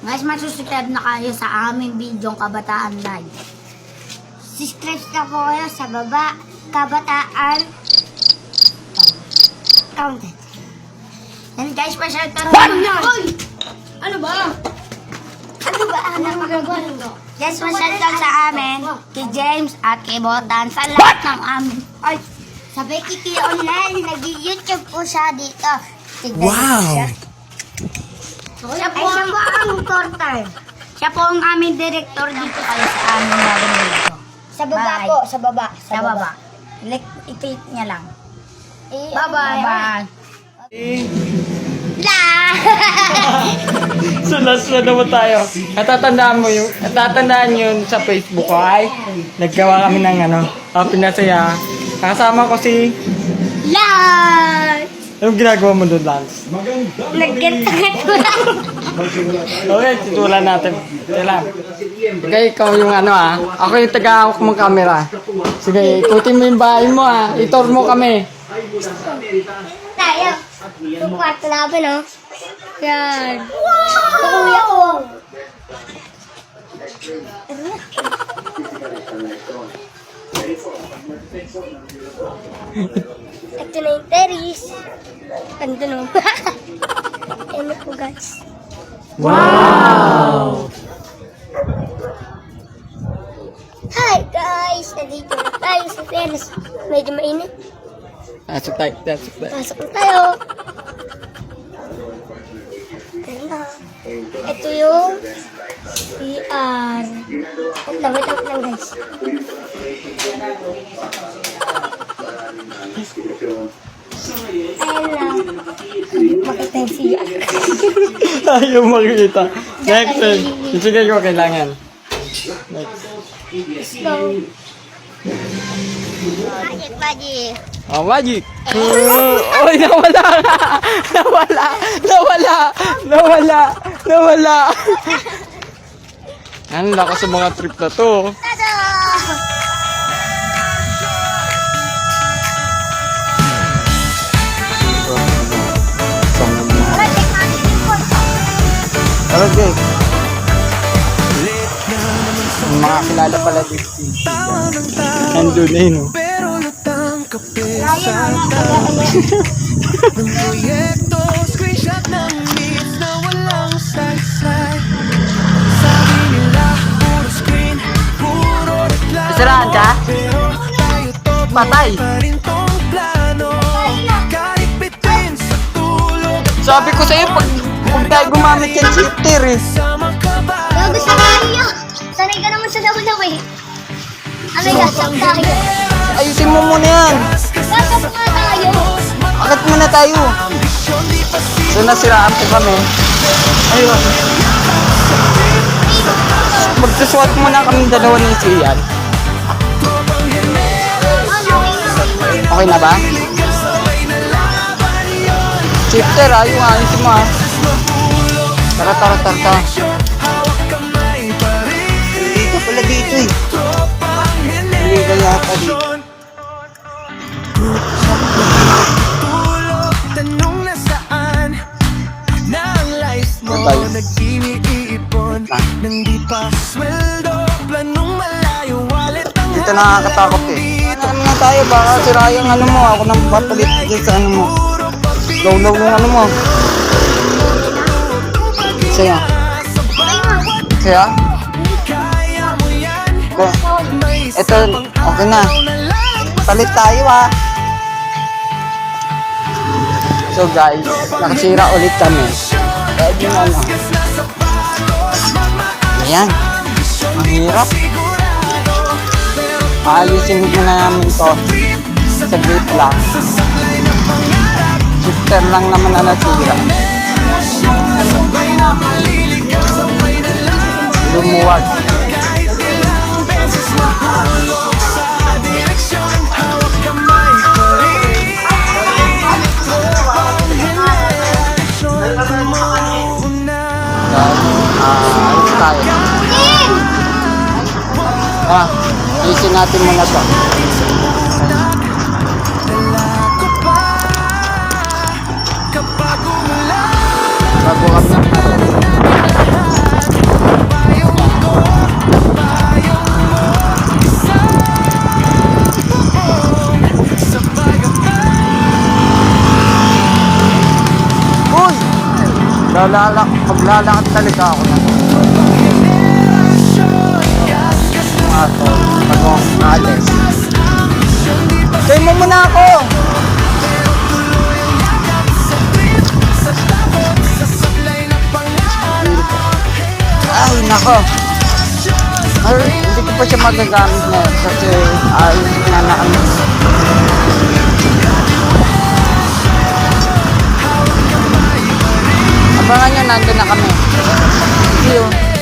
Guys, masusubscribe na kayo sa aming video Kabataan Live. Subscribe na po kayo sa baba, Kabataan Counted. And guys, pa-shout out naman. Ano ba? Ano ba ang magagawa? Guys, pa-shout out sa amin, kay James at kay Botan, sa lahat ng amin. Ay, sabi Kiki Online, nag-YouTube po siya dito. Tignan Wow! siya. Siya po, Ay, siya po ang portal. siya po ang aming director dito kayo sa aming bagong video. Sa baba Bye. po, sa baba. Sa baba. I-click niya lang. Eh, Bye-bye. Bye. La! So last na naman tayo. Natatandaan yun sa Facebook ko ay naggawa kami ng pinasaya. Kasama ko si... Lance! Anong ginagawa mo doon, Lance? Nagkantangat ko lang. Okay, titulan natin. Kailan? Okay, ikaw yung Ako yung taga-hawak mong camera. Sige, ikutin mo yung bahay mo Itor mo kami. Tayo. Yung kwarto namin, no? Yan. Wow! Kuya ko. Ito na yung terrace. Ganda no? Enak po, guys. Wow! Hi, guys! Nandito na tayo sa terrace. Medyo mainit. Pasok tayo. Pasok na tayo. Ganda. Ito yung CR. Wait lang guys. Ayan lang. Makita yung CR. Ayaw makikita. Next. Sige ko kailangan. Next. Let's go. Magic. Oh, magic! Oy, nawala nga! Nawala! Ano lakas sa mga trip na to? Tada! Tara, Jay. Ang mga kilala pala dito. Nandun na yun. Pero lutang kape sa ng proyekto, screenshot ng meets na walang saysay. Sabi nila, puro screen, puro reklamo. Isiraan ka? Pero tayo to, Patay. pa rin tong plano. Kahit bitin sa tulog at Sabi ko sa'yo, pag tayo gumamit yan shifter sama ka ba? Gago sa kanya. Sanay ka naman sa laban eh. Ano yung lasang tayo? Ayusin mo muna yan. Gago pa tayo. Akit muna tayo. So nasiraan po kami. Ayun. Magsuswat muna kami dalawa ni Sian. Okay na ba? Shifter yung ayusin mo Tara. Dito pala dito Hindi ka yata dito. Tulog, tanong na saan na ang life mo Bye-bye. nag-iniipon nang di pa sweldo, planong malayo, wallet ang Dito nakakatakot Ano na tayo, baka sira yung mo. Ako nang papalit dyan sa mo. Low yung mo. Saya. Saya? kaya mo yan. Ko. Ito, okay na. Palit tayo So guys, nakasira ulit kami. Kahit yung Ayan. Ang hirap. Ayusin mo na namin to. Saglit lang. Shifter lang naman na nasira. Lumuwag. Ayos tayo. Ayusin natin muna to. Kapag umulan Bago kami Maglalakad talaga ako na. Ato, bagong alis. Say mo muna ako! Ay, nako. Ay, hindi ko pa siya magagamit na kasi ayos na na ano. Abangan nyo, nandun na kami. See you.